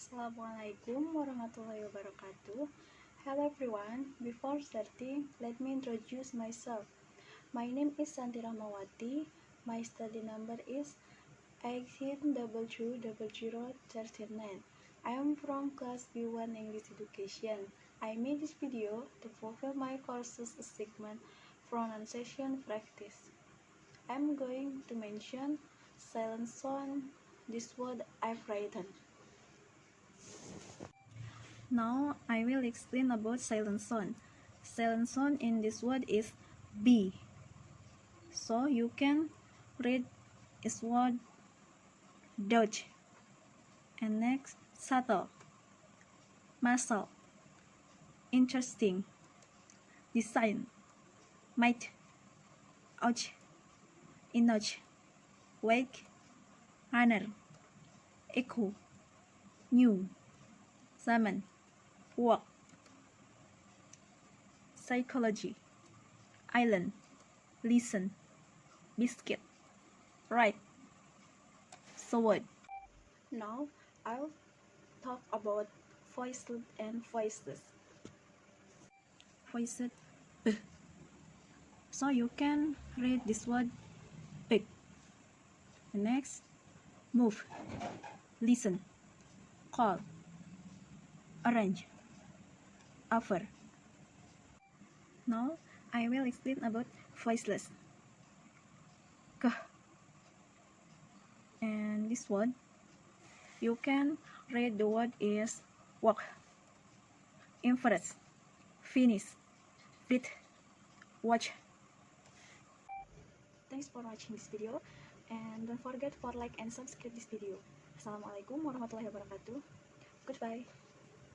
Assalamualaikum warahmatullahi wabarakatuh. Hello everyone. Before starting, let me introduce myself. My name is Santi Rahmawati. My study number is 18220039. I am from class B1 English Education. I made this video to fulfill my course's segment pronunciation practice. I'm going to mention silent sound, this word I've written. Now I will explain about silent sound. Silent sound in this word is B. So you can read this word dodge. And next, subtle, muscle, interesting, design, might, ouch, enough, wake, honor, echo, new, summon, work, psychology, island, listen, biscuit, right, sword. Now I'll talk about voiced and voiceless. Voiced B. So you can read this word big. Next, move, listen, call, arrange, offer. Now I will explain about voiceless. K. And this word, you can read the word is walk, inference, finish, fit, watch. Thanks for watching this video, and don't forget for like and subscribe this video. Assalamualaikum warahmatullahi wabarakatuh. Goodbye.